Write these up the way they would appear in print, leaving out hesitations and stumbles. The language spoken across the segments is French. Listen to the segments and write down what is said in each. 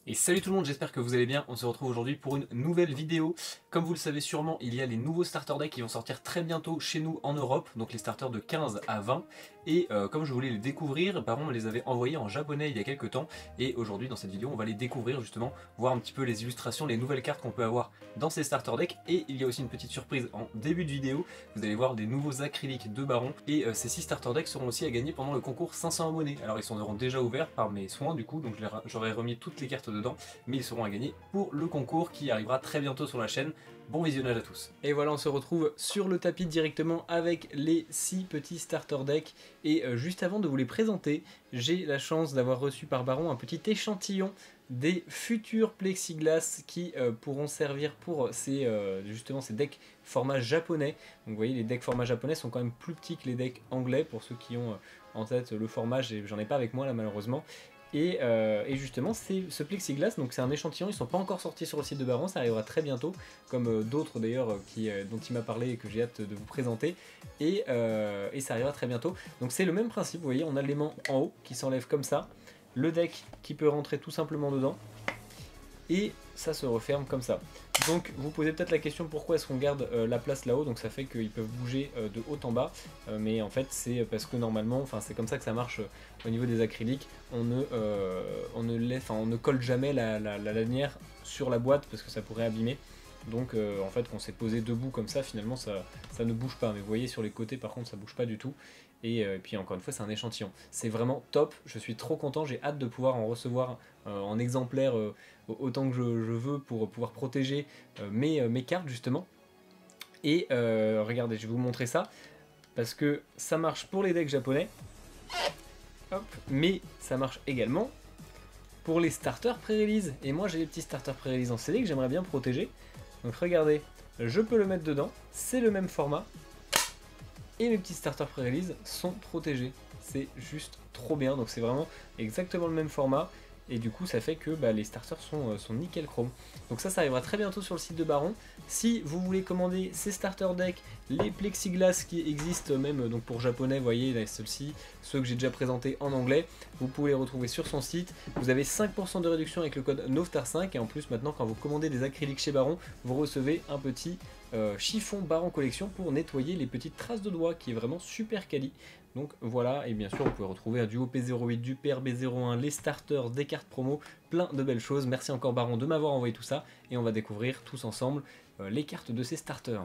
Et salut tout le monde, j'espère que vous allez bien. On se retrouve aujourd'hui pour une nouvelle vidéo. Comme vous le savez sûrement, il y a les nouveaux starter decks qui vont sortir très bientôt chez nous en Europe, donc les starters de 15 à 20. Et comme je voulais les découvrir, on me les avait envoyés en japonais il y a quelques temps. Et aujourd'hui dans cette vidéo, on va les découvrir justement, voir un petit peu les illustrations, les nouvelles cartes qu'on peut avoir dans ces starter decks. Et il y a aussi une petite surprise en début de vidéo. Vous allez voir des nouveaux acryliques de Baron. Et ces 6 starter decks seront aussi à gagner pendant le concours 500 abonnés. Alors ils seront déjà ouverts par mes soins du coup, donc j'aurai remis toutes les cartes dedans, mais ils seront à gagner pour le concours qui arrivera très bientôt sur la chaîne. Bon visionnage à tous. Et voilà, on se retrouve sur le tapis directement avec les 6 petits starter decks. Et juste avant de vous les présenter, j'ai la chance d'avoir reçu par Baron un petit échantillon des futurs plexiglas qui pourront servir pour justement ces decks format japonais. Donc vous voyez, les decks format japonais sont quand même plus petits que les decks anglais, pour ceux qui ont en tête le format, j'en ai pas avec moi là malheureusement. Et justement, ce plexiglas, donc c'est un échantillon, ils ne sont pas encore sortis sur le site de Baron, ça arrivera très bientôt, comme d'autres d'ailleurs dont il m'a parlé et que j'ai hâte de vous présenter, et ça arrivera très bientôt. Donc c'est le même principe, vous voyez, on a l'aimant en haut qui s'enlève comme ça, le deck qui peut rentrer tout simplement dedans, et ça se referme comme ça. Donc vous posez peut-être la question pourquoi est-ce qu'on garde la place là-haut, donc ça fait qu'ils peuvent bouger de haut en bas, mais en fait c'est parce que normalement, c'est comme ça que ça marche au niveau des acryliques, on ne colle jamais la lanière sur la boîte parce que ça pourrait abîmer. Donc en fait quand c'est posé debout comme ça, finalement ça ne bouge pas, mais vous voyez sur les côtés par contre ça bouge pas du tout. Et puis encore une fois c'est un échantillon, c'est vraiment top, je suis trop content, j'ai hâte de pouvoir en recevoir en exemplaire autant que je veux pour pouvoir protéger mes cartes justement. Et regardez, je vais vous montrer ça, parce que ça marche pour les decks japonais, hop, mais ça marche également pour les starters pré-release. Et moi j'ai les petits starters pré-release en CD que j'aimerais bien protéger. Donc regardez, je peux le mettre dedans, c'est le même format, et mes petits starters pré-release sont protégés. C'est juste trop bien, donc c'est vraiment exactement le même format. Et du coup ça fait que les starters sont nickel chrome. Donc ça arrivera très bientôt sur le site de Baron. Si vous voulez commander ces starter decks, les plexiglas qui existent même donc pour japonais, vous voyez ceux-ci, ceux que j'ai déjà présentés en anglais, vous pouvez les retrouver sur son site. Vous avez 5% de réduction avec le code NOVTAR5, et en plus maintenant quand vous commandez des acryliques chez Baron, vous recevez un petit chiffon Baron Collection pour nettoyer les petites traces de doigts, qui est vraiment super quali. Donc voilà, et bien sûr vous pouvez retrouver du OP08, du PRB01, les starters, des cartes promo, plein de belles choses. Merci encore Baron de m'avoir envoyé tout ça, et on va découvrir tous ensemble les cartes de ces starters.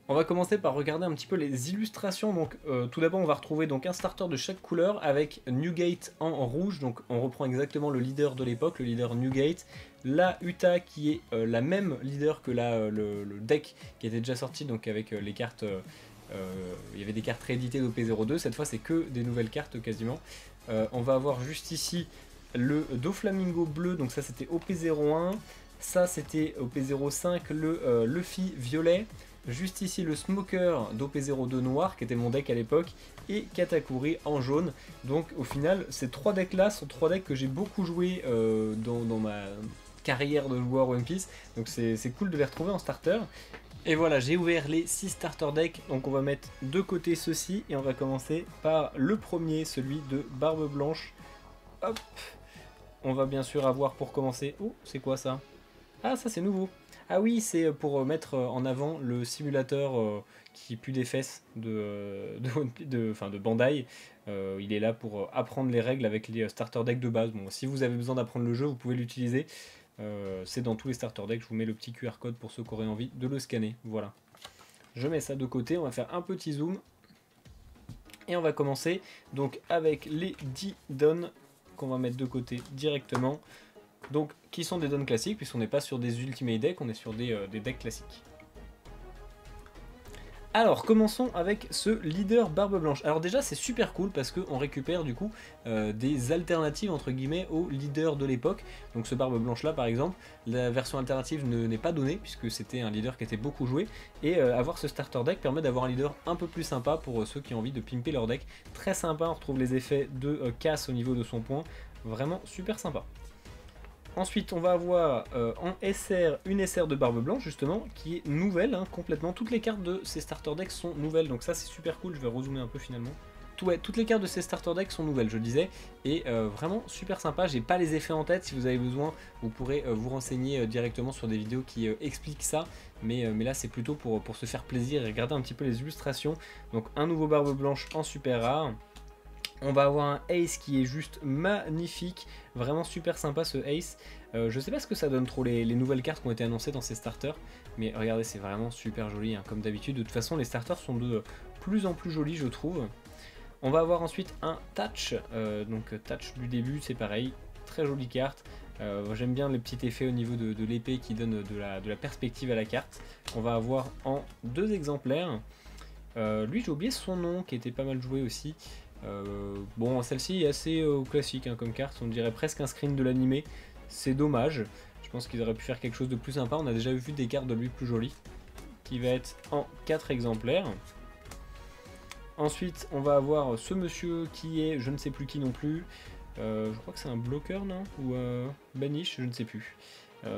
On va commencer par regarder un petit peu les illustrations. Donc tout d'abord on va retrouver donc un starter de chaque couleur avec Newgate en rouge, donc on reprend exactement le leader de l'époque, le leader Newgate. La Uta qui est la même leader que le deck qui était déjà sorti, donc avec les cartes... il y avait des cartes rééditées d'OP02, cette fois c'est que des nouvelles cartes quasiment. On va avoir juste ici le Doflamingo bleu, donc ça c'était OP01, ça c'était OP05, le Luffy violet, juste ici le Smoker d'OP02 noir qui était mon deck à l'époque, et Katakuri en jaune. Donc au final ces trois decks là sont trois decks que j'ai beaucoup joué dans ma carrière de joueur One Piece, donc c'est cool de les retrouver en starter. Et voilà, j'ai ouvert les 6 starter decks, donc on va mettre de côté ceux-ci, et on va commencer par le premier, celui de Barbe Blanche. Hop, on va bien sûr avoir pour commencer... Oh, c'est quoi ça? Ah, ça c'est nouveau. Ah oui, c'est pour mettre en avant le simulateur qui pue des fesses de Bandai. Il est là pour apprendre les règles avec les starter decks de base. Bon, si vous avez besoin d'apprendre le jeu, vous pouvez l'utiliser. C'est dans tous les starter decks, je vous mets le petit QR code pour ceux qui auraient envie de le scanner. Voilà. Je mets ça de côté, on va faire un petit zoom. Et on va commencer donc avec les 10 dons qu'on va mettre de côté directement. Donc qui sont des dons classiques, puisqu'on n'est pas sur des ultimate decks, on est sur des decks classiques. Alors commençons avec ce leader Barbe Blanche. Alors déjà c'est super cool parce qu'on récupère du coup des alternatives entre guillemets au leader de l'époque. Donc ce Barbe Blanche là par exemple, la version alternative n'est pas donnée puisque c'était un leader qui était beaucoup joué. Et avoir ce starter deck permet d'avoir un leader un peu plus sympa pour ceux qui ont envie de pimper leur deck. Très sympa, on retrouve les effets de casse au niveau de son point, vraiment super sympa. Ensuite on va avoir en SR une SR de Barbe Blanche justement qui est nouvelle complètement. Toutes les cartes de ces starter decks sont nouvelles, donc ça c'est super cool, je vais rezoomer un peu finalement. toutes les cartes de ces starter decks sont nouvelles, je disais, et vraiment super sympa. J'ai pas les effets en tête, si vous avez besoin, vous pourrez vous renseigner directement sur des vidéos qui expliquent ça, mais là c'est plutôt pour se faire plaisir et regarder un petit peu les illustrations. Donc un nouveau Barbe Blanche en super rare. On va avoir un Ace qui est juste magnifique, vraiment super sympa ce Ace. Je sais pas ce que ça donne trop les nouvelles cartes qui ont été annoncées dans ces starters, mais regardez, c'est vraiment super joli, hein, comme d'habitude. De toute façon, les starters sont de plus en plus jolis, je trouve. On va avoir ensuite un Thatch, donc Thatch du début, c'est pareil, très jolie carte. J'aime bien les petits effets au niveau de l'épée qui donnent de la perspective à la carte. On va avoir en 2 exemplaires. Lui, j'ai oublié son nom, qui était pas mal joué aussi. Bon, celle-ci est assez classique hein, comme carte, on dirait presque un screen de l'animé, c'est dommage, je pense qu'ils auraient pu faire quelque chose de plus sympa, on a déjà vu des cartes de lui plus jolies, qui va être en 4 exemplaires. Ensuite on va avoir ce monsieur qui est, je ne sais plus qui non plus, je crois que c'est un bloqueur non, ou banish, je ne sais plus.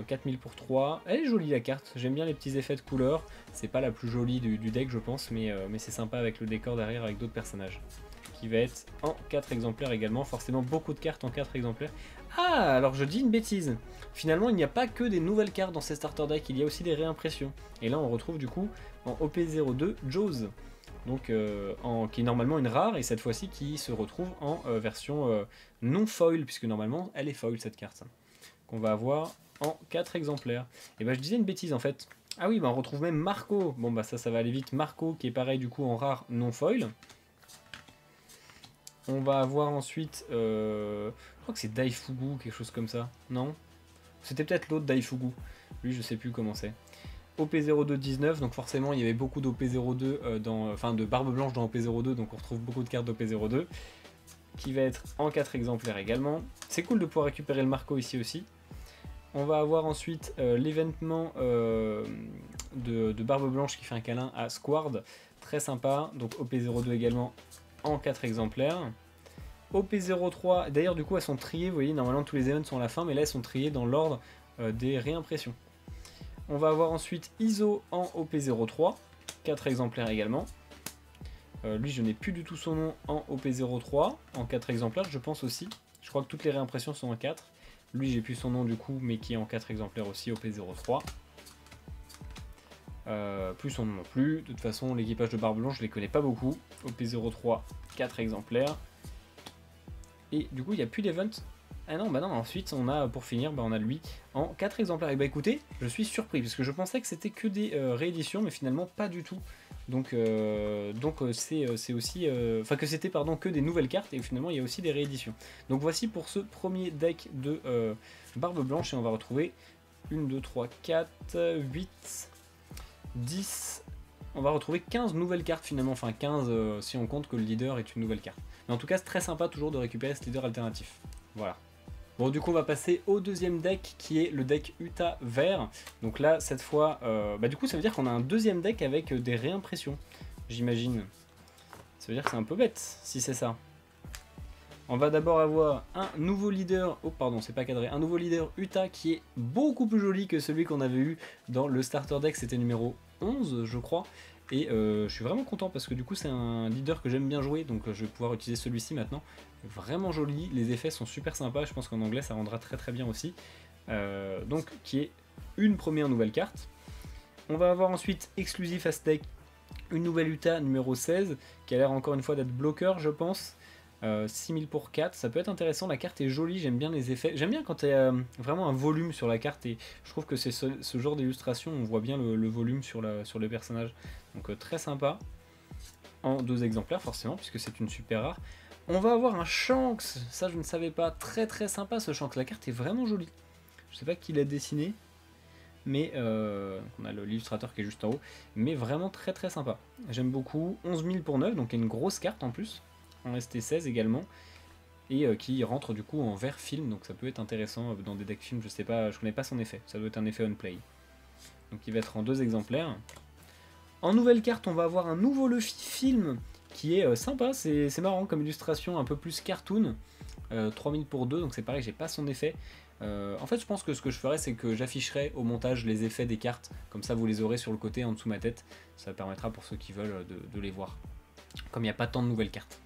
4000 pour 3, elle est jolie la carte, j'aime bien les petits effets de couleur, c'est pas la plus jolie du deck je pense, mais c'est sympa avec le décor derrière avec d'autres personnages. Qui va être en 4 exemplaires également, forcément beaucoup de cartes en 4 exemplaires. Ah, alors je dis une bêtise, finalement il n'y a pas que des nouvelles cartes dans ces starter decks, il y a aussi des réimpressions. Et là on retrouve du coup en OP02 Jaws, donc qui est normalement une rare, et cette fois-ci qui se retrouve en version non foil, puisque normalement elle est foil cette carte, qu'on va avoir en 4 exemplaires. Et bah je disais une bêtise en fait. Ah oui, bah on retrouve même Marco, bon bah ça va aller vite, Marco qui est pareil du coup en rare non foil. On va avoir ensuite, je crois que c'est Daifugu, quelque chose comme ça, non? C'était peut-être l'autre Daifugu, lui je sais plus comment c'est. OP0219, donc forcément il y avait beaucoup d'OP02 enfin de Barbe Blanche dans OP02, donc on retrouve beaucoup de cartes d'OP02, qui va être en 4 exemplaires également. C'est cool de pouvoir récupérer le Marco ici aussi. On va avoir ensuite l'événement de Barbe Blanche qui fait un câlin à Squard, très sympa, donc OP02 également en 4 exemplaires. OP03, d'ailleurs du coup elles sont triées, vous voyez normalement tous les events sont à la fin, mais là elles sont triées dans l'ordre des réimpressions. On va avoir ensuite ISO en OP03, 4 exemplaires également. Lui je n'ai plus du tout son nom en OP03, en 4 exemplaires je pense aussi. Je crois que toutes les réimpressions sont en 4. Lui j'ai plus son nom du coup, mais qui est en 4 exemplaires aussi, OP03. Plus son nom non plus, de toute façon l'équipage de Barbe Blanche je les connais pas beaucoup. OP03, 4 exemplaires. Et du coup il n'y a plus d'event. Ah non, bah non, ensuite on a, pour finir, bah on a lui en 4 exemplaires. Et bah écoutez, je suis surpris, parce que je pensais que c'était que des rééditions, mais finalement pas du tout. Donc c'est aussi, enfin que c'était pardon que des nouvelles cartes, et finalement il y a aussi des rééditions. Donc voici pour ce premier deck de Barbe Blanche, et on va retrouver 1, 2, 3, 4, 8, 10... On va retrouver 15 nouvelles cartes finalement, enfin 15 si on compte que le leader est une nouvelle carte. Mais en tout cas c'est très sympa toujours de récupérer ce leader alternatif. Voilà. Bon du coup on va passer au deuxième deck qui est le deck Uta vert. Donc là cette fois, bah du coup ça veut dire qu'on a un deuxième deck avec des réimpressions, j'imagine. Ça veut dire que c'est un peu bête si c'est ça. On va d'abord avoir un nouveau leader, oh pardon c'est pas cadré, un nouveau leader Uta qui est beaucoup plus joli que celui qu'on avait eu dans le starter deck, c'était numéro 11 je crois. Et je suis vraiment content parce que du coup c'est un leader que j'aime bien jouer, donc je vais pouvoir utiliser celui-ci maintenant. Vraiment joli, les effets sont super sympas, je pense qu'en anglais ça rendra très très bien aussi. Donc qui est une première nouvelle carte. On va avoir ensuite exclusif à ce deck une nouvelle Uta numéro 16 qui a l'air encore une fois d'être bloqueur je pense. 6000 pour 4, ça peut être intéressant, la carte est jolie, j'aime bien les effets, j'aime bien quand il y a vraiment un volume sur la carte, et je trouve que c'est ce genre d'illustration, on voit bien le volume sur le personnage, donc très sympa, en 2 exemplaires forcément, puisque c'est une super rare. On va avoir un Shanks, ça je ne savais pas, très très sympa ce Shanks, la carte est vraiment jolie, je sais pas qui l'a dessiné, mais on a l'illustrateur qui est juste en haut, mais vraiment très très sympa, j'aime beaucoup, 11000 pour 9, donc une grosse carte en plus, en ST16 également, et qui rentre du coup en vert film, donc ça peut être intéressant dans des decks films, je sais pas, je connais pas son effet, ça doit être un effet on play. Donc il va être en 2 exemplaires. En nouvelle carte, on va avoir un nouveau Luffy film qui est sympa, c'est marrant comme illustration, un peu plus cartoon, 3000 pour 2, donc c'est pareil, j'ai pas son effet. En fait je pense que ce que je ferais c'est que j'afficherai au montage les effets des cartes, comme ça vous les aurez sur le côté en dessous de ma tête, ça permettra pour ceux qui veulent de les voir, comme il n'y a pas tant de nouvelles cartes.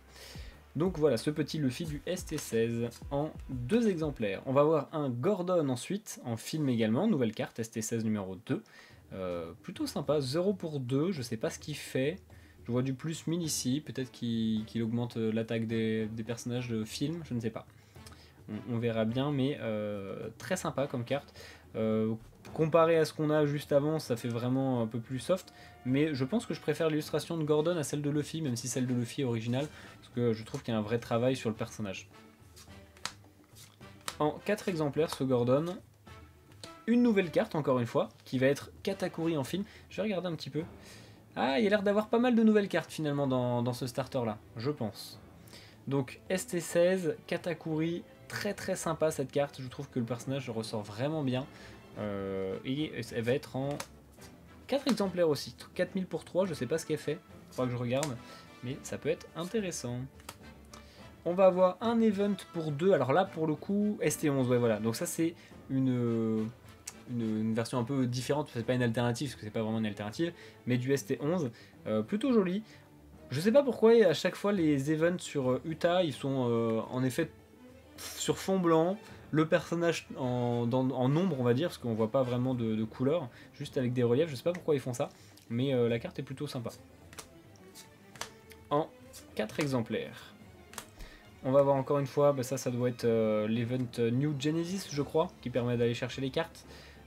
Donc voilà, ce petit Luffy du ST16 en 2 exemplaires. On va avoir un Gordon ensuite, en film également, nouvelle carte, ST16 numéro 2. Plutôt sympa, 0 pour 2, je sais pas ce qu'il fait. Je vois du plus 1000 ici, peut-être qu'il augmente l'attaque des personnages de film, je ne sais pas. On verra bien, mais très sympa comme carte. Comparé à ce qu'on a juste avant, ça fait vraiment un peu plus soft, mais je pense que je préfère l'illustration de Gordon à celle de Luffy, même si celle de Luffy est originale, parce que je trouve qu'il y a un vrai travail sur le personnage. En 4 exemplaires, ce Gordon, une nouvelle carte encore une fois, qui va être Katakuri en film. Je vais regarder un petit peu. Ah, il y a l'air d'avoir pas mal de nouvelles cartes finalement dans ce starter là, je pense. Donc ST16, Katakuri, très très sympa cette carte, je trouve que le personnage ressort vraiment bien. Et elle va être en 4 exemplaires aussi, 4000 pour 3, je sais pas ce qu'elle fait, faudra que je regarde, mais ça peut être intéressant. On va avoir un event pour 2, alors là pour le coup ST11, ouais voilà, donc ça c'est une version un peu différente, c'est pas une alternative, parce que c'est pas vraiment une alternative, mais du ST11, plutôt joli. Je sais pas pourquoi à chaque fois les events sur Uta, ils sont en effet sur fond blanc, le personnage en ombre on va dire, parce qu'on voit pas vraiment de couleur, juste avec des reliefs, je sais pas pourquoi ils font ça, mais la carte est plutôt sympa. En 4 exemplaires. On va voir encore une fois, bah ça doit être l'event New Genesis je crois, qui permet d'aller chercher les cartes.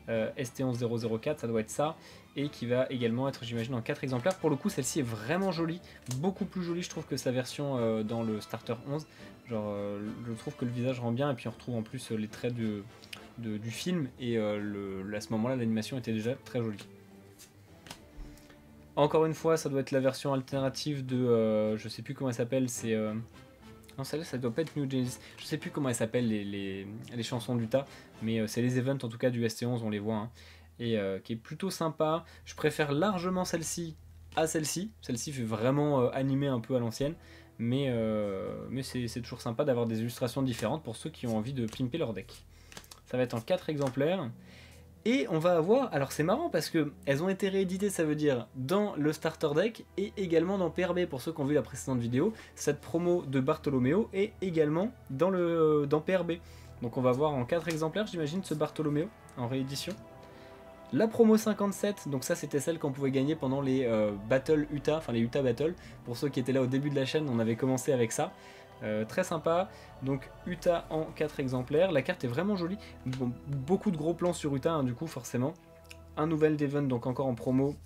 ST11004, ça doit être ça, et qui va également être, j'imagine, en 4 exemplaires. Pour le coup, celle-ci est vraiment jolie, beaucoup plus jolie, je trouve, que sa version dans le Starter 11. Genre, je trouve que le visage rend bien, et puis on retrouve en plus les traits du film, et à ce moment-là, l'animation était déjà très jolie. Encore une fois, ça doit être la version alternative de, je sais plus comment elle s'appelle, c'est... non, celle-là, ça doit pas être New Genesis. Je sais plus comment elles s'appellent les chansons d'Uta, mais c'est les events en tout cas du ST11, on les voit, hein, et qui est plutôt sympa. Je préfère largement celle-ci à celle-ci. Celle-ci fait vraiment animé un peu à l'ancienne, mais c'est toujours sympa d'avoir des illustrations différentes pour ceux qui ont envie de pimper leur deck. Ça va être en 4 exemplaires. Et on va avoir, alors c'est marrant parce que elles ont été rééditées, ça veut dire dans le starter deck et également dans PRB pour ceux qui ont vu la précédente vidéo. Cette promo de Bartolomeo est également dans PRB. Donc on va voir en 4 exemplaires, j'imagine, ce Bartolomeo en réédition. La promo 57, donc ça c'était celle qu'on pouvait gagner pendant les Battle Uta, enfin les Uta Battle. Pour ceux qui étaient là au début de la chaîne, on avait commencé avec ça. Très sympa, donc Uta en 4 exemplaires, la carte est vraiment jolie, bon, beaucoup de gros plans sur Uta, hein, du coup forcément. Un nouvel Devon, donc encore en promo,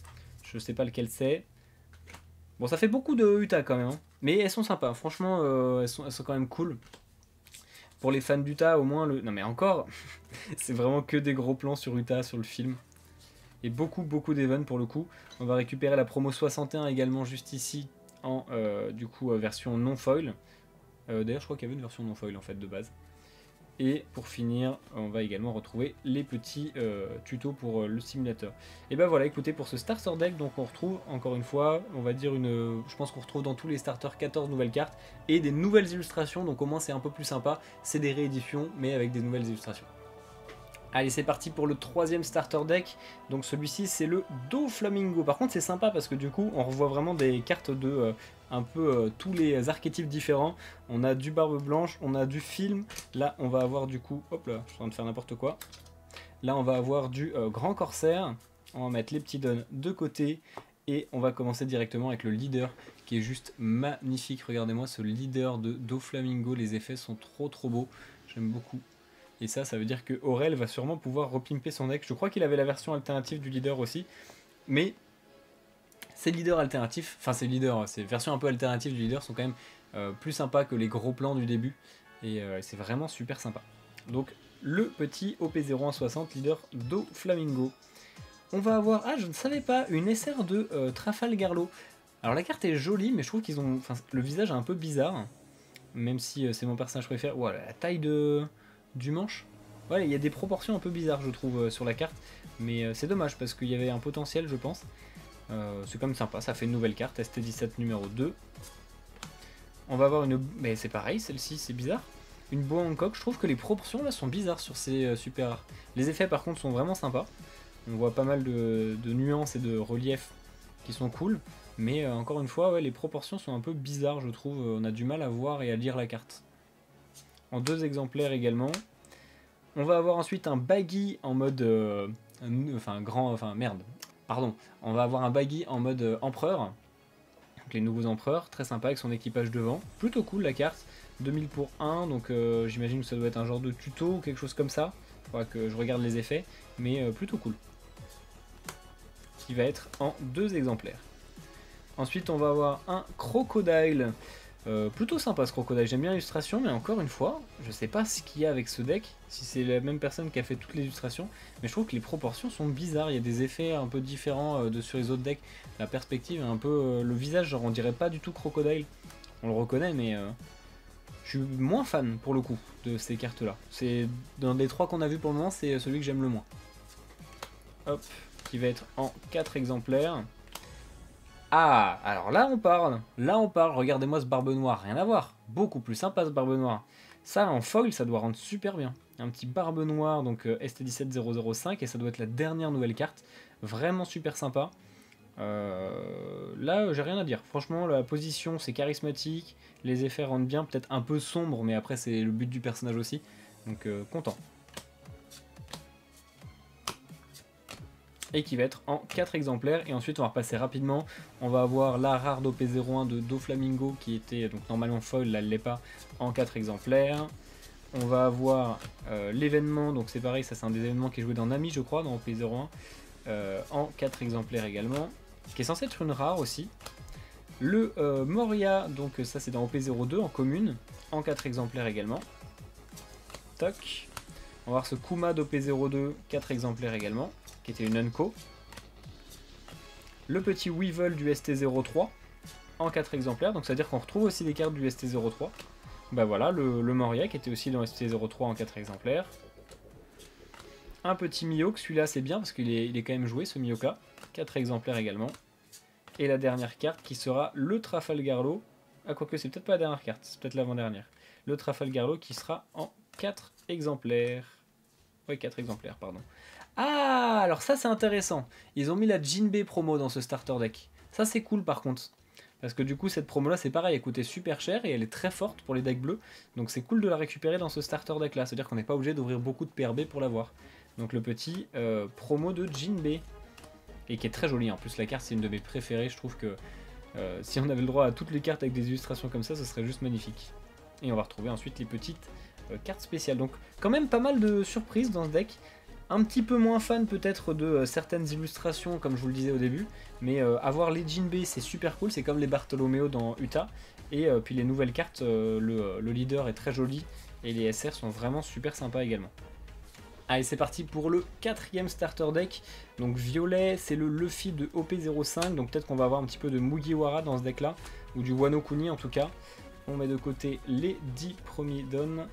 je sais pas lequel c'est. Bon, ça fait beaucoup de Uta quand même, hein. Mais elles sont sympas, franchement elles sont quand même cool. Pour les fans d'Uta au moins, non mais encore, c'est vraiment que des gros plans sur Uta, sur le film. Et beaucoup d'Evon pour le coup. On va récupérer la promo 61 également juste ici, en du coup version non foil. D'ailleurs je crois qu'il y avait une version non foil en fait de base. Et pour finir, on va également retrouver les petits tutos pour le simulateur. Et ben voilà, écoutez, pour ce starter deck, donc on retrouve encore une fois, on va dire je pense qu'on retrouve dans tous les starters 14 nouvelles cartes et des nouvelles illustrations, donc au moins c'est un peu plus sympa, c'est des rééditions mais avec des nouvelles illustrations. Allez, c'est parti pour le 3e starter deck. Donc celui-ci c'est le Doflamingo. Par contre c'est sympa parce que du coup on revoit vraiment des cartes de un peu tous les archétypes différents. On a du Barbe Blanche, on a du film. Là on va avoir du coup, hop là, je suis en train de faire n'importe quoi. Là on va avoir du Grand Corsaire. On va mettre les petits dons de côté. Et on va commencer directement avec le leader qui est juste magnifique. Regardez-moi ce leader de Doflamingo. Les effets sont trop beaux. J'aime beaucoup. Et ça veut dire que Aurel va sûrement pouvoir repimper son deck. Je crois qu'il avait la version alternative du leader aussi. Mais ces leaders alternatifs, enfin ces versions un peu alternatives du leader sont quand même plus sympas que les gros plans du début. Et c'est vraiment super sympa. Donc le petit OP0160 leader Doflamingo. On va avoir, ah je ne savais pas, une SR de Trafalgarlo. Alors la carte est jolie, mais je trouve qu'ils ont, enfin le visage est un peu bizarre. Même si c'est mon personnage préféré. Voilà, la taille du manche. Ouais, il y a des proportions un peu bizarres je trouve sur la carte, mais c'est dommage parce qu'il y avait un potentiel je pense. C'est quand même sympa, ça fait une nouvelle carte, ST17 numéro 2. On va avoir une... mais c'est pareil, celle-ci c'est bizarre. Une Boa Hancock, je trouve que les proportions là sont bizarres sur ces super rares. Les effets par contre sont vraiment sympas. On voit pas mal de nuances et de reliefs qui sont cool. Mais encore une fois, ouais, les proportions sont un peu bizarres, je trouve. On a du mal à voir et à lire la carte. En 2 exemplaires également. On va avoir ensuite un baggy en mode... merde. Pardon. On va avoir un baggy en mode empereur. Donc les nouveaux empereurs, très sympa avec son équipage devant. Plutôt cool la carte. 2000 pour 1, donc j'imagine que ça doit être un genre de tuto ou quelque chose comme ça. Faudra que je regarde les effets, mais plutôt cool. Qui va être en 2 exemplaires. Ensuite on va avoir un crocodile. Plutôt sympa ce crocodile, j'aime bien l'illustration, mais encore une fois, je sais pas ce qu'il y a avec ce deck, si c'est la même personne qui a fait toutes les illustrations, mais je trouve que les proportions sont bizarres, il y a des effets un peu différents sur les autres decks, la perspective est un peu... le visage, genre on dirait pas du tout crocodile, on le reconnaît, mais je suis moins fan pour le coup de ces cartes là. C'est dans les 3 qu'on a vu pour le moment, c'est celui que j'aime le moins. Hop, qui va être en 4 exemplaires. Ah, alors là on parle, regardez-moi ce barbe noire, rien à voir, beaucoup plus sympa ce barbe noire. Ça en foil ça doit rendre super bien. Un petit barbe noire, donc ST17005, et ça doit être la dernière nouvelle carte, vraiment super sympa. Là j'ai rien à dire, franchement la position c'est charismatique, les effets rendent bien, peut-être un peu sombre, mais après c'est le but du personnage aussi, donc content. Et qui va être en 4 exemplaires. Et ensuite on va repasser rapidement, on va avoir la rare d'OP01 de Doflamingo qui était donc normalement foil, là elle l'est pas, en 4 exemplaires. On va avoir l'événement, donc c'est pareil, ça c'est un des événements qui est joué dans Nami je crois, dans OP01, en 4 exemplaires également, qui est censé être une rare aussi. Le Moria, donc ça c'est dans OP02 en commune, en 4 exemplaires également. Toc. On va voir ce Kuma d'OP02, 4 exemplaires également, qui était une Unco. Le petit Weevil du ST03 en 4 exemplaires, donc ça veut dire qu'on retrouve aussi des cartes du ST03. Bah voilà, le Moria qui était aussi dans ST03 en 4 exemplaires. Un petit Mihawk, celui-là c'est bien parce qu'il est quand même joué ce Mihawk là, 4 exemplaires également. Et la dernière carte qui sera le Trafalgarlo, ah quoique c'est peut-être pas la dernière carte, c'est peut-être l'avant-dernière. Le Trafalgarlo qui sera en 4 exemplaires. Ouais, 4 exemplaires, pardon. Ah, alors ça c'est intéressant. Ils ont mis la Jinbei promo dans ce starter deck. Ça c'est cool par contre. Parce que du coup cette promo là c'est pareil, elle coûtait super cher et elle est très forte pour les decks bleus. Donc c'est cool de la récupérer dans ce starter deck là. C'est-à-dire qu'on n'est pas obligé d'ouvrir beaucoup de PRB pour l'avoir. Donc le petit promo de Jinbei. Et qui est très joli. En plus la carte c'est une de mes préférées. Je trouve que si on avait le droit à toutes les cartes avec des illustrations comme ça, ce serait juste magnifique. Et on va retrouver ensuite les petites cartes spéciales. Donc quand même pas mal de surprises dans ce deck. Un petit peu moins fan peut-être de certaines illustrations comme je vous le disais au début, mais avoir les Jinbei c'est super cool, c'est comme les Bartolomeo dans Uta, et puis les nouvelles cartes, le leader est très joli et les SR sont vraiment super sympas également. Allez c'est parti pour le 4ème starter deck, donc violet c'est le Luffy de OP05, donc peut-être qu'on va avoir un petit peu de Mugiwara dans ce deck là, ou du Wano Kuni en tout cas. On met de côté les 10 premiers dons.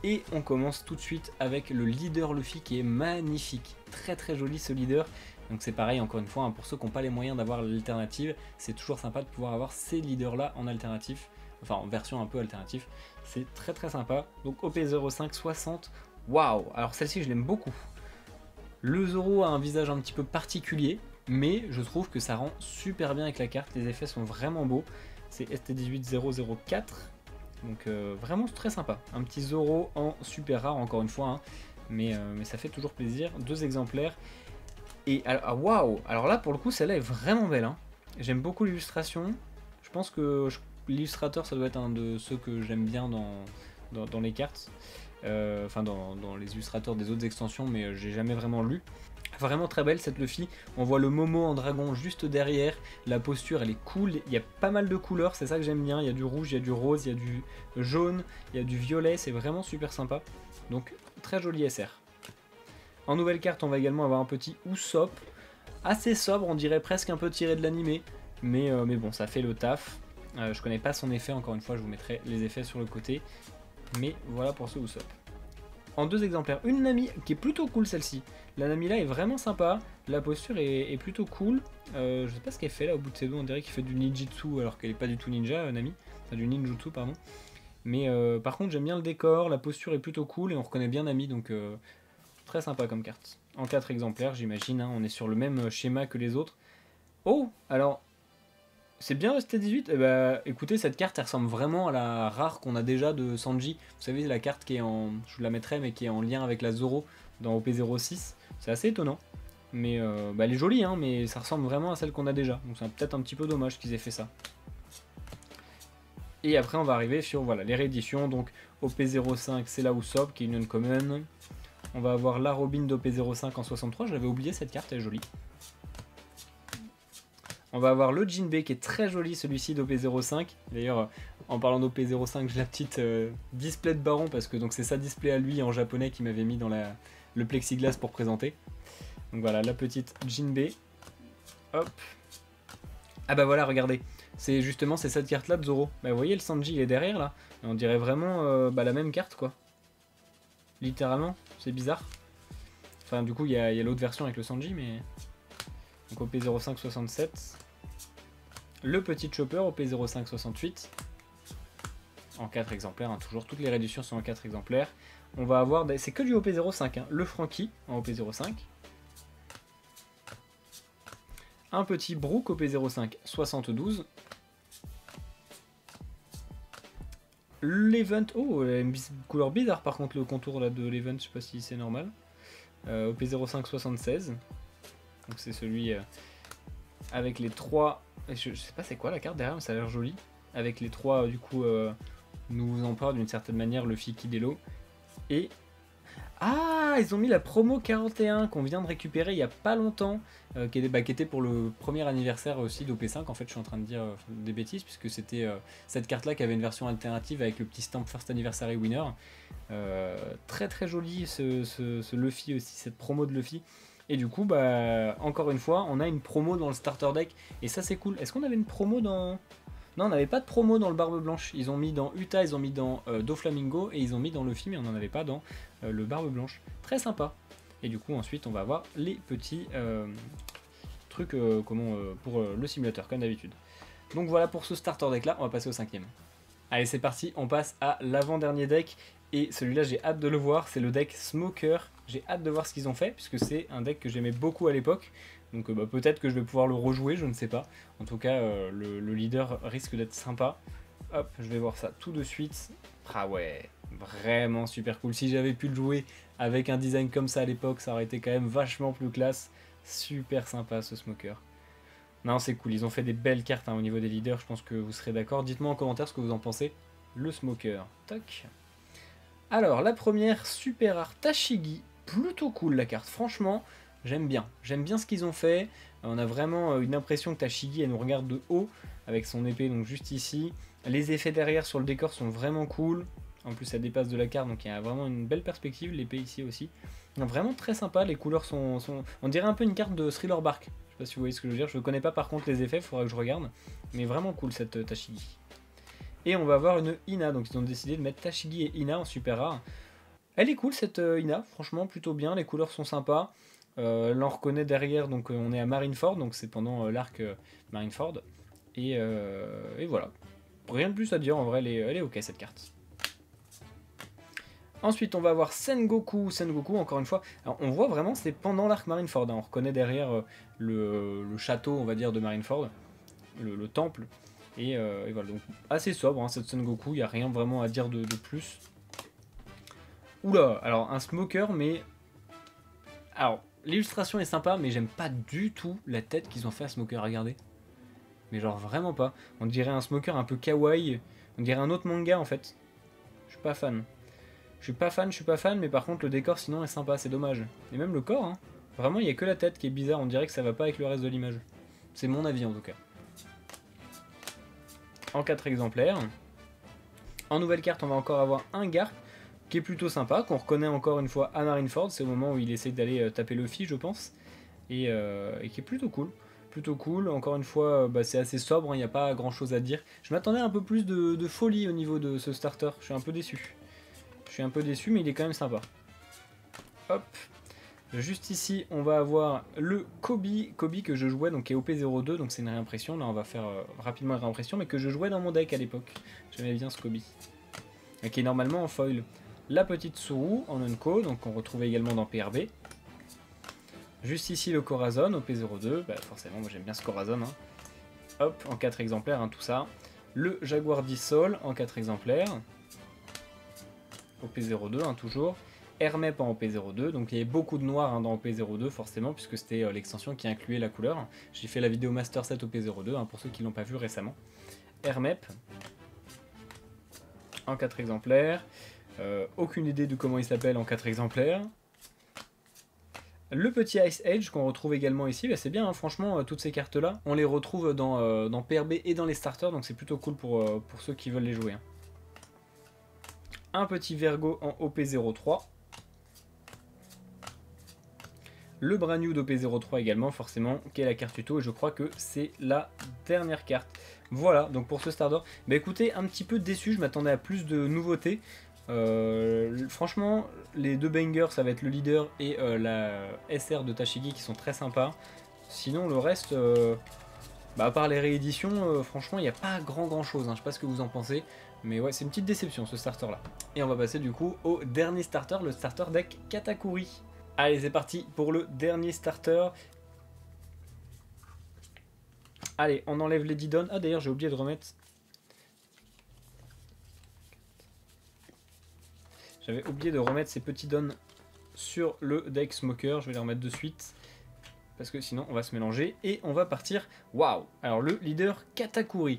Et on commence tout de suite avec le leader Luffy qui est magnifique. Très très joli ce leader. Donc c'est pareil encore une fois, hein, pour ceux qui n'ont pas les moyens d'avoir l'alternative, c'est toujours sympa de pouvoir avoir ces leaders là en alternatif. Enfin en version un peu alternative. C'est très très sympa. Donc OP05 60. Waouh. Alors celle-ci je l'aime beaucoup. Le Zoro a un visage un petit peu particulier, mais je trouve que ça rend super bien avec la carte. Les effets sont vraiment beaux. C'est ST18004. Donc vraiment très sympa. Un petit Zoro en super rare encore une fois, hein. mais ça fait toujours plaisir. 2 exemplaires. Et waouh, alors là pour le coup celle-là est vraiment belle, hein. J'aime beaucoup l'illustration. Je pense que l'illustrateur ça doit être un de ceux que j'aime bien dans les cartes. Enfin dans les illustrateurs des autres extensions, mais j'ai jamais vraiment lu. Vraiment très belle cette Luffy, on voit le Momo en dragon juste derrière, la posture elle est cool, il y a pas mal de couleurs, c'est ça que j'aime bien, il y a du rouge, il y a du rose, il y a du jaune, il y a du violet, c'est vraiment super sympa, donc très joli SR. En nouvelle carte on va également avoir un petit Usopp, assez sobre, on dirait presque un peu tiré de l'animé, mais bon ça fait le taf. Je connais pas son effet, encore une fois je vous mettrai les effets sur le côté, mais voilà pour ce Usopp. En 2 exemplaires, une Nami qui est plutôt cool celle-ci. La Nami là est vraiment sympa, la posture est plutôt cool. Je sais pas ce qu'elle fait là au bout de ses doigts, on dirait qu'elle fait du ninjutsu alors qu'elle est pas du tout ninja, Nami. Enfin du ninjutsu pardon. Mais par contre j'aime bien le décor, la posture est plutôt cool et on reconnaît bien Nami, donc très sympa comme carte. En 4 exemplaires j'imagine, hein, on est sur le même schéma que les autres. Oh, alors C'est bien ST18. Eh bah, écoutez, cette carte elle ressemble vraiment à la rare qu'on a déjà de Sanji. Vous savez, la carte qui est en. Je vous la mettrai, mais qui est en lien avec la Zoro dans OP06. C'est assez étonnant. Mais bah, elle est jolie, hein, mais ça ressemble vraiment à celle qu'on a déjà. Donc c'est peut-être un petit peu dommage qu'ils aient fait ça. Et après, on va arriver sur voilà, les rééditions. Donc OP05, c'est la Usopp qui est une uncommon. On va avoir la Robin d'OP05 en 63. J'avais oublié cette carte, elle est jolie. On va avoir le Jinbei qui est très joli, celui-ci d'OP05. D'ailleurs, en parlant d'OP05, j'ai la petite display de Baron parce que c'est sa display à lui en japonais qui m'avait mis dans le plexiglas pour présenter. Donc voilà, la petite Jinbei. Hop. Ah bah voilà, regardez. C'est justement cette carte-là de Zoro. Bah vous voyez, le Sanji il est derrière là. Et on dirait vraiment la même carte quoi. Littéralement, c'est bizarre. Enfin du coup, il y a l'autre version avec le Sanji, mais... Donc OP0567. Le petit Chopper OP0568. En 4 exemplaires, hein, toujours. Toutes les réductions sont en 4 exemplaires. On va avoir... C'est que du OP05. Hein. Le Franky en OP05. Un petit Brook OP05 72. L'Event, oh, une couleur bizarre par contre le contour là de l'Event, je sais pas si c'est normal. OP05 76. Donc c'est celui avec les 3. Je sais pas c'est quoi la carte derrière, mais ça a l'air joli. Avec les 3 du coup nous emportent d'une certaine manière le Fikidelo. Et ah, ils ont mis la promo 41 qu'on vient de récupérer il y a pas longtemps, qui était pour le premier anniversaire aussi d'OP5. En fait, je suis en train de dire des bêtises, puisque c'était cette carte-là qui avait une version alternative avec le petit stamp First Anniversary Winner. Très très joli ce Luffy aussi, cette promo de Luffy. Et du coup, bah, encore une fois, on a une promo dans le starter deck, et ça c'est cool. Est-ce qu'on avait une promo dans... Non, on n'avait pas de promo dans le Barbe Blanche. Ils ont mis dans Uta, ils ont mis dans Doflamingo, et ils ont mis dans Luffy, mais on n'en avait pas dans le Barbe Blanche. Très sympa. Et du coup, ensuite, on va avoir les petits trucs pour le simulateur, comme d'habitude. Donc voilà pour ce starter deck là, on va passer au 5ème. Allez, c'est parti, on passe à l'avant-dernier deck. Et celui-là, j'ai hâte de le voir, c'est le deck Smoker. J'ai hâte de voir ce qu'ils ont fait, puisque c'est un deck que j'aimais beaucoup à l'époque. Donc bah, peut-être que je vais pouvoir le rejouer, je ne sais pas. En tout cas, le leader risque d'être sympa. Hop, je vais voir ça tout de suite. Ah ouais, vraiment super cool. Si j'avais pu le jouer avec un design comme ça à l'époque, ça aurait été quand même vachement plus classe. Super sympa ce Smoker. Non, c'est cool, ils ont fait des belles cartes hein, au niveau des leaders, je pense que vous serez d'accord. Dites-moi en commentaire ce que vous en pensez. Le Smoker, toc. Alors, la première, super rare Tashigi. Plutôt cool la carte, franchement, j'aime bien. J'aime bien ce qu'ils ont fait. On a vraiment une impression que Tashigi, elle nous regarde de haut, avec son épée donc juste ici. Les effets derrière sur le décor sont vraiment cool. En plus, ça dépasse de la carte, donc il y a vraiment une belle perspective. L'épée ici aussi. Donc, vraiment très sympa, les couleurs sont... On dirait un peu une carte de Thriller Bark. Je sais pas si vous voyez ce que je veux dire. Je ne connais pas par contre les effets, il faudra que je regarde. Mais vraiment cool cette Tashigi. Et on va avoir une Ina, donc ils ont décidé de mettre Tashigi et Ina en super rare. Elle est cool cette Ina, franchement plutôt bien, les couleurs sont sympas. Là on reconnaît derrière, donc on est à Marineford, donc c'est pendant l'arc Marineford. Et voilà, rien de plus à dire, en vrai elle est ok cette carte. Ensuite on va avoir Sengoku, encore une fois, alors, on voit vraiment c'est pendant l'arc Marineford, hein. On reconnaît derrière le château on va dire de Marineford, le temple. Et voilà, donc assez sobre hein, cette Sengoku, il n'y a rien vraiment à dire de plus. Oula, alors un Smoker, mais... Alors, l'illustration est sympa, mais j'aime pas du tout la tête qu'ils ont fait à Smoker, regardez. Mais genre vraiment pas. On dirait un Smoker un peu kawaii, on dirait un autre manga en fait. Je suis pas fan. Je suis pas fan, mais par contre le décor sinon est sympa, c'est dommage. Et même le corps, hein. Vraiment il n'y a que la tête qui est bizarre, on dirait que ça va pas avec le reste de l'image. C'est mon avis en tout cas. En 4 exemplaires. En nouvelle carte, on va encore avoir un Garp qui est plutôt sympa, qu'on reconnaît encore une fois à Marineford. C'est au moment où il essaie d'aller taper Luffy, je pense. Et qui est plutôt cool. Plutôt cool. Encore une fois, c'est assez sobre, il n'y a pas grand chose à dire. Je m'attendais un peu plus de folie au niveau de ce starter. Je suis un peu déçu. Mais il est quand même sympa. Hop. Juste ici, on va avoir le Kobe que je jouais, donc qui est OP02, donc c'est une réimpression. Là, on va faire rapidement une réimpression, mais que je jouais dans mon deck à l'époque. J'aimais bien ce Kobe. Et qui est normalement en foil. La petite Tsuru en Unco, donc on retrouve également dans PRB. Juste ici, le Corazon, OP02, bah, forcément, moi j'aime bien ce Corazon. Hein. hop, en 4 exemplaires, hein, tout ça. Le Jaguar Dissol en 4 exemplaires. OP02, hein, toujours. Hermep en OP02, donc il y avait beaucoup de noir, hein, dans OP02 forcément, puisque c'était l'extension qui incluait la couleur. J'ai fait la vidéo Master 7 OP02, hein, pour ceux qui ne l'ont pas vu récemment. Hermep en 4 exemplaires. Aucune idée de comment il s'appelle en 4 exemplaires. Le petit Ice Age qu'on retrouve également ici, bah c'est bien, hein, franchement, toutes ces cartes-là, on les retrouve dans PRB et dans les starters, donc c'est plutôt cool pour ceux qui veulent les jouer. Hein. Un petit Vergo en OP03. Le brand new d'OP03 également, forcément, qui est la carte tuto, et je crois que c'est la dernière carte. Voilà, donc pour ce starter, bah écoutez, un petit peu déçu, je m'attendais à plus de nouveautés. Franchement, les deux bangers, ça va être le leader et la SR de Tashigi qui sont très sympas. Sinon, le reste, à part les rééditions, franchement, il n'y a pas grand chose. Hein. Je sais pas ce que vous en pensez, mais ouais, c'est une petite déception ce starter là. Et on va passer du coup au dernier starter, le starter deck Katakuri. Allez, c'est parti pour le dernier starter. Allez, on enlève les Didon. Ah, d'ailleurs, j'ai oublié de remettre. J'avais oublié de remettre ces petits dons sur le deck Smoker. Je vais les remettre de suite. Parce que sinon, on va se mélanger. Et on va partir. Waouh! Alors, le leader Katakuri.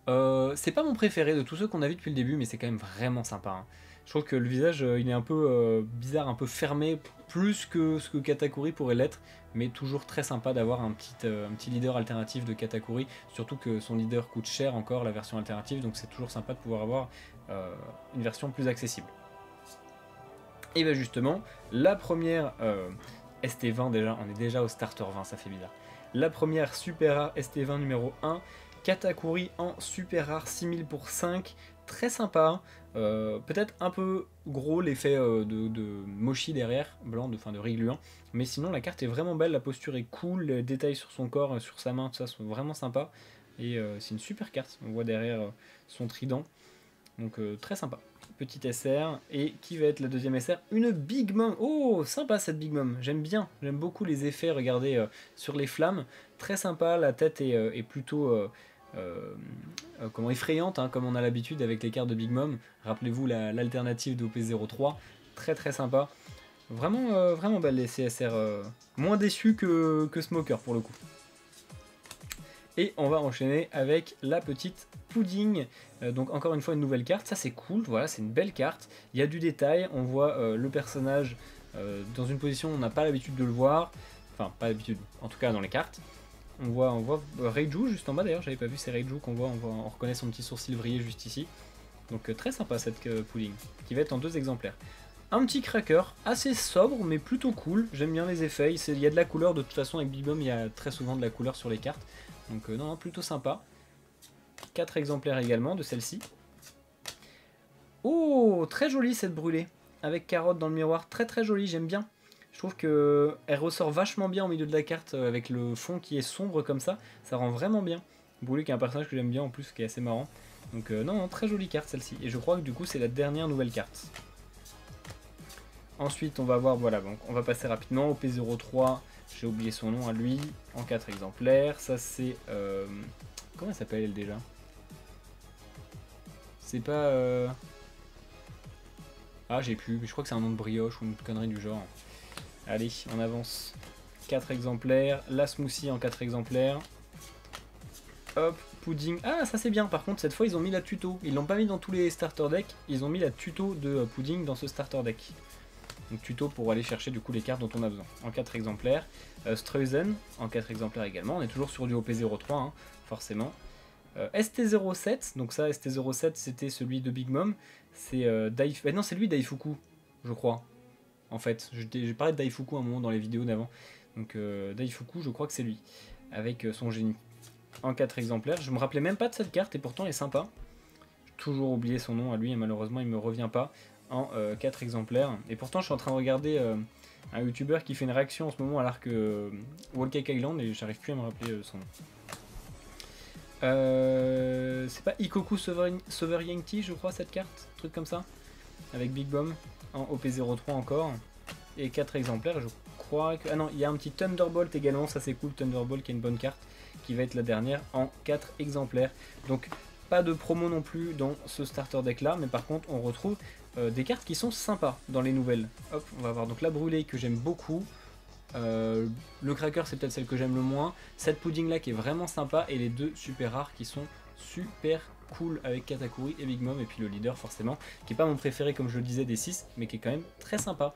C'est pas mon préféré de tous ceux qu'on a vu depuis le début, mais c'est quand même vraiment sympa. Hein. Je trouve que le visage, il est un peu bizarre, un peu fermé, plus que ce que Katakuri pourrait l'être, mais toujours très sympa d'avoir un petit leader alternatif de Katakuri, surtout que son leader coûte cher encore, la version alternative, donc c'est toujours sympa de pouvoir avoir une version plus accessible. Et bien justement, la première ST20 déjà, on est déjà au starter 20, ça fait bizarre. La première super rare ST20 numéro 1, Katakuri en super rare 6000 pour 5, très sympa, peut-être un peu gros l'effet de mochi derrière, blanc, de riz gluant, mais sinon la carte est vraiment belle, la posture est cool, les détails sur son corps, sur sa main, tout ça sont vraiment sympas, et c'est une super carte, on voit derrière son trident, donc très sympa. Petite SR, et qui va être la deuxième SR? Une Big Mom. Oh, sympa cette Big Mom, j'aime bien, j'aime beaucoup les effets, regardez, sur les flammes, très sympa, la tête est plutôt comment effrayante, hein, comme on a l'habitude avec les cartes de Big Mom. Rappelez-vous l'alternative de OP03, très sympa, vraiment, vraiment belle les CSR, moins déçu que Smoker pour le coup. Et on va enchaîner avec la petite Pudding, donc encore une fois une nouvelle carte, ça c'est cool, voilà, c'est une belle carte, il y a du détail, on voit le personnage dans une position où on n'a pas l'habitude de le voir, enfin pas l'habitude, en tout cas dans les cartes. On voit Reiju juste en bas d'ailleurs, j'avais pas vu, c'est Reiju qu'on voit, on reconnaît son petit sourcil vrillé juste ici. Donc très sympa cette Pudding, qui va être en 2 exemplaires. Un petit cracker, assez sobre mais plutôt cool, j'aime bien les effets, il y a de la couleur, de toute façon avec Big Mom il y a très souvent de la couleur sur les cartes. Donc non, plutôt sympa. 4 exemplaires également de celle-ci. Oh, très jolie cette brûlée, avec carotte dans le miroir, très jolie, j'aime bien. Je trouve qu'elle ressort vachement bien au milieu de la carte avec le fond qui est sombre comme ça rend vraiment bien. Brûlé qui est un personnage que j'aime bien en plus, qui est assez marrant. Donc non, très jolie carte celle-ci. Et je crois que du coup c'est la dernière nouvelle carte. Ensuite on va voir, voilà, donc on va passer rapidement au P03, j'ai oublié son nom à lui, en 4 exemplaires. Ça c'est... comment elle s'appelle elle déjà? C'est pas... Ah j'ai plus, mais je crois que c'est un nom de brioche ou une connerie du genre. Allez, on avance. 4 exemplaires. La Smoothie en 4 exemplaires. Hop, Pudding. Ah, ça c'est bien. Par contre, cette fois, ils ont mis la tuto. Ils l'ont pas mis dans tous les starter decks. Ils ont mis la tuto de Pudding dans ce starter deck. Donc, tuto pour aller chercher du coup les cartes dont on a besoin. En 4 exemplaires. Streuzen en 4 exemplaires également. On est toujours sur du OP03, hein, forcément. ST07. Donc, ça, ST07, c'était celui de Big Mom. C'est non, c'est lui Daifuku, je crois. En fait, j'ai parlé de Daifuku à un moment dans les vidéos d'avant. Donc Daifuku, je crois que c'est lui, avec son génie. En 4 exemplaires, je me rappelais même pas de cette carte et pourtant elle est sympa. J'ai toujours oublié son nom à lui et malheureusement il me revient pas. En 4 exemplaires. Et pourtant je suis en train de regarder un youtubeur qui fait une réaction en ce moment à l'arc Wallcake Island et j'arrive plus à me rappeler son nom. C'est pas Ikoku Sovereignty, je crois, cette carte, truc comme ça, avec Big Bomb en OP03 encore, et 4 exemplaires. Je crois que... Ah non, il y a un petit Thunderbolt également, ça c'est cool, Thunderbolt qui est une bonne carte, qui va être la dernière en 4 exemplaires. Donc pas de promo non plus dans ce starter deck là, mais par contre on retrouve des cartes qui sont sympas dans les nouvelles. Hop, on va avoir donc la brûlée que j'aime beaucoup. Le cracker c'est peut-être celle que j'aime le moins. Cette pudding là qui est vraiment sympa, et les deux super rares qui sont super cool avec Katakuri et Big Mom, et puis le leader forcément, qui est pas mon préféré comme je le disais des 6, mais qui est quand même très sympa.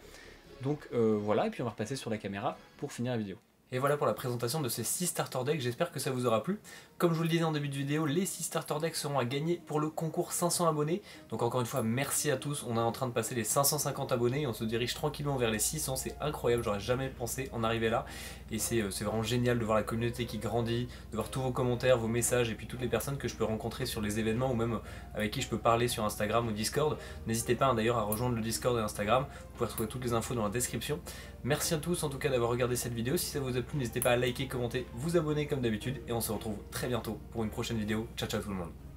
Donc voilà, et puis on va repasser sur la caméra pour finir la vidéo. Et voilà pour la présentation de ces 6 starter decks, j'espère que ça vous aura plu. Comme je vous le disais en début de vidéo, les 6 starter decks seront à gagner pour le concours 500 abonnés. Donc encore une fois, merci à tous, on est en train de passer les 550 abonnés et on se dirige tranquillement vers les 600, c'est incroyable, j'aurais jamais pensé en arriver là. Et c'est vraiment génial de voir la communauté qui grandit, de voir tous vos commentaires, vos messages et puis toutes les personnes que je peux rencontrer sur les événements ou même avec qui je peux parler sur Instagram ou Discord. N'hésitez pas d'ailleurs à rejoindre le Discord et Instagram, vous pouvez retrouver toutes les infos dans la description. Merci à tous en tout cas d'avoir regardé cette vidéo, si ça vous a plu n'hésitez pas à liker, commenter, vous abonner comme d'habitude et on se retrouve très bientôt pour une prochaine vidéo. Ciao ciao tout le monde.